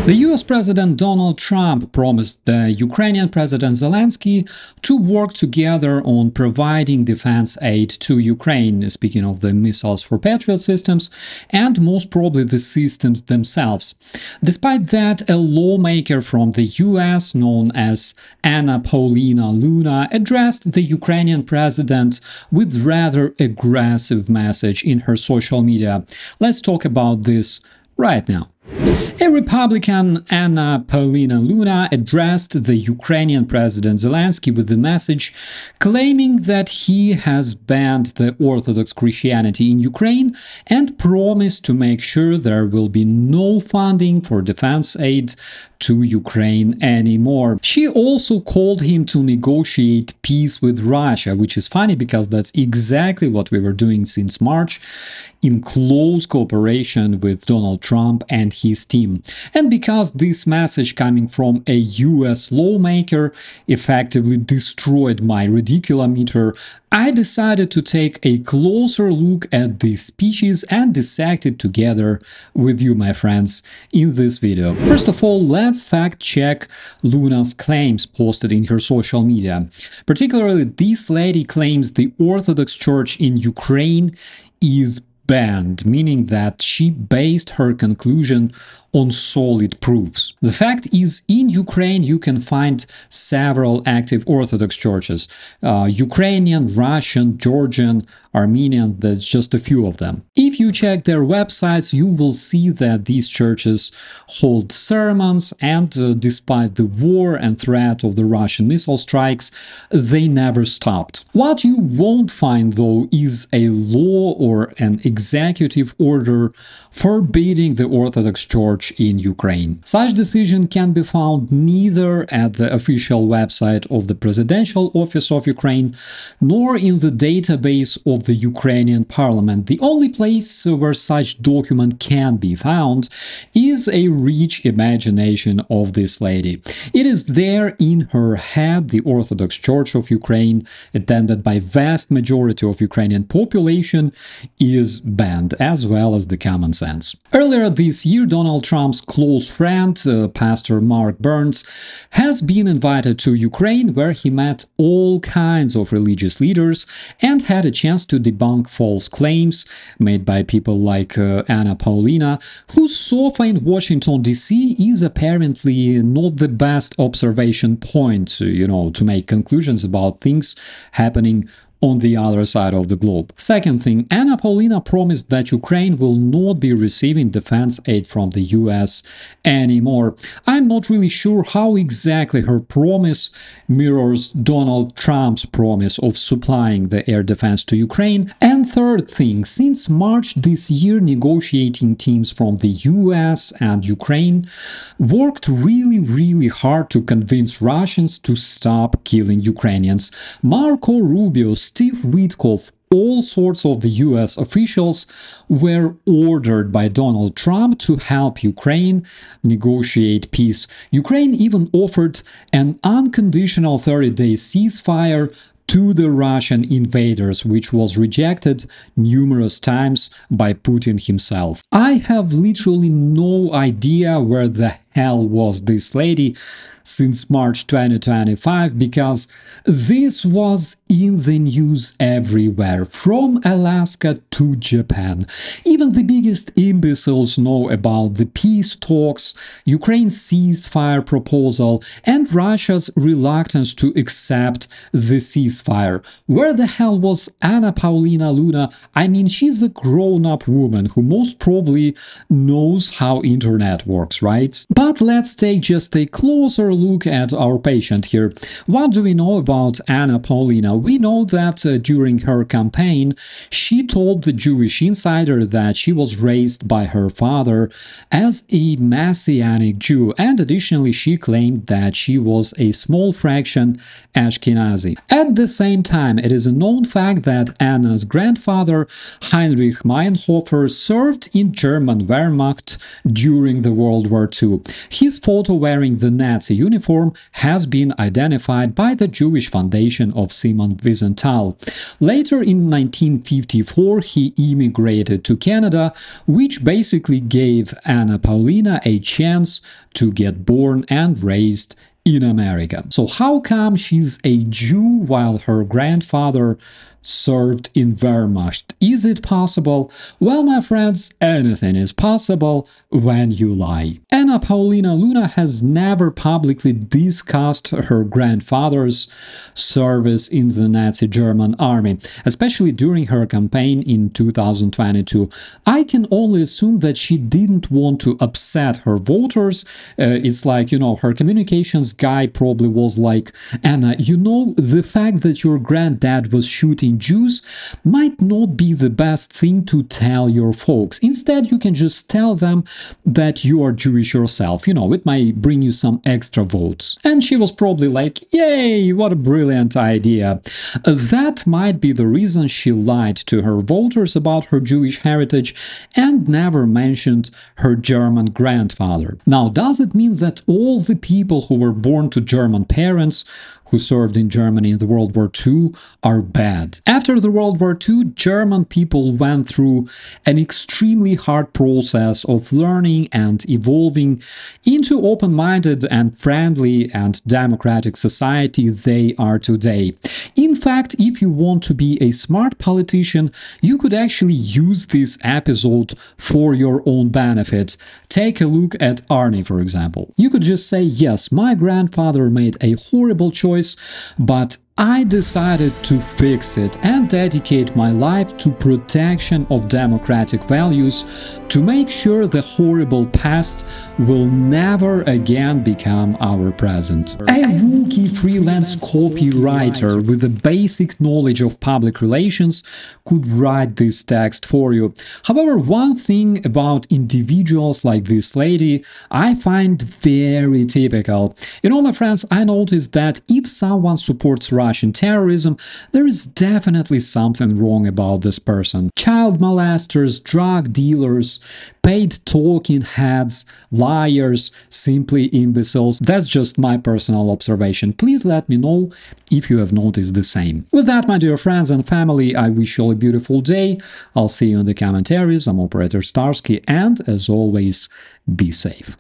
The US President Donald Trump promised the Ukrainian President Zelenskyy to work together on providing defense aid to Ukraine, speaking of the missiles for Patriot systems and most probably the systems themselves. Despite that, a lawmaker from the US known as Paulina addressed the Ukrainian president with rather aggressive message in her social media. Let's talk about this right now. A Republican, Paulina addressed the Ukrainian President Zelenskyy with the message claiming that he has banned the Orthodox Christianity in Ukraine and promised to make sure there will be no funding for defense aid to Ukraine anymore. She also called him to negotiate peace with Russia, which is funny because that's exactly what we were doing since March, in close cooperation with Donald Trump and his team. And because this message coming from a US lawmaker effectively destroyed my ridiculometer, I decided to take a closer look at these speeches and dissect it together with you, my friends, in this video. First of all, let's fact-check Luna's claims posted in her social media. Particularly, this lady claims the Orthodox Church in Ukraine is banned, meaning that she based her conclusion on solid proofs. The fact is, in Ukraine you can find several active Orthodox churches. Ukrainian, Russian, Georgian, Armenian, that's just a few of them. If you check their websites, you will see that these churches hold sermons and despite the war and threat of the Russian missile strikes, they never stopped. What you won't find though is a law or an executive order forbidding the Orthodox Church in Ukraine. Such decision can be found neither at the official website of the Presidential Office of Ukraine nor in the database of the Ukrainian parliament. The only place where such document can be found is a rich imagination of this lady. It is there in her head. The Orthodox Church of Ukraine, attended by vast majority of Ukrainian population, is banned, as well as the common sense. Earlier this year, Donald Trump's close friend, Pastor Mark Burns, has been invited to Ukraine, where he met all kinds of religious leaders and had a chance to debunk false claims made by people like Paulina, whose sofa in Washington, D.C. is apparently not the best observation point, to make conclusions about things happening on the other side of the globe. Second thing, Paulina promised that Ukraine will not be receiving defense aid from the US anymore. I'm not really sure how exactly her promise mirrors Donald Trump's promise of supplying the air defense to Ukraine. And third thing, since March this year, negotiating teams from the US and Ukraine worked really hard to convince Russians to stop killing Ukrainians. Marco Rubio, Steve Witkoff, all sorts of the US officials were ordered by Donald Trump to help Ukraine negotiate peace. Ukraine even offered an unconditional 30-day ceasefire to the Russian invaders, which was rejected numerous times by Putin himself. I have literally no idea where the hell was this lady since March 2025, because this was in the news everywhere, from Alaska to Japan. Even the biggest imbeciles know about the peace talks, Ukraine's ceasefire proposal, and Russia's reluctance to accept the ceasefire. Where the hell was Paulina? I mean, she's a grown-up woman who most probably knows how internet works, right? But let's take just a closer look at our patient here. What do we know about Paulina? We know that during her campaign, she told the Jewish Insider that she was raised by her father as a Messianic Jew, and additionally she claimed that she was a small fraction Ashkenazi. At the same time, it is a known fact that Anna's grandfather, Heinrich Meinhofer, served in German Wehrmacht during the World War II. His photo wearing the Nazi uniform has been identified by the Jewish Foundation of Simon Wiesenthal. Later in 1954, he immigrated to Canada, which basically gave Anna Paulina a chance to get born and raised in America. So how come she's a Jew while her grandfather served in Wehrmacht? Is it possible? Well, my friends, anything is possible when you lie. Anna Paulina Luna has never publicly discussed her grandfather's service in the Nazi German army, especially during her campaign in 2022. I can only assume that she didn't want to upset her voters. It's like, her communications guy probably was like, Anna, the fact that your granddad was shooting Jews might not be the best thing to tell your folks. Instead, you can just tell them that you are Jewish yourself. It might bring you some extra votes. And she was probably like, yay, what a brilliant idea. That might be the reason she lied to her voters about her Jewish heritage and never mentioned her German grandfather. Now, does it mean that all the people who were born to German parents who served in Germany in the World War II are bad? After the World War II, German people went through an extremely hard process of learning and evolving into open-minded and friendly and democratic society they are today. In fact, if you want to be a smart politician, you could actually use this episode for your own benefit. Take a look at Arnie, for example. You could just say, yes, my grandfather made a horrible choice, but I decided to fix it and dedicate my life to protection of democratic values to make sure the horrible past will never again become our present. A rookie freelance copywriter with a basic knowledge of public relations could write this text for you. However, one thing about individuals like this lady I find very typical. My friends, I noticed that if someone supports Russian terrorism, there is definitely something wrong about this person. Child molesters, drug dealers, paid talking heads, liars, simply imbeciles. That's just my personal observation. Please let me know if you have noticed the same. With that, my dear friends and family, I wish you all a beautiful day. I'll see you in the commentaries. I'm Operator Starsky, and as always, be safe.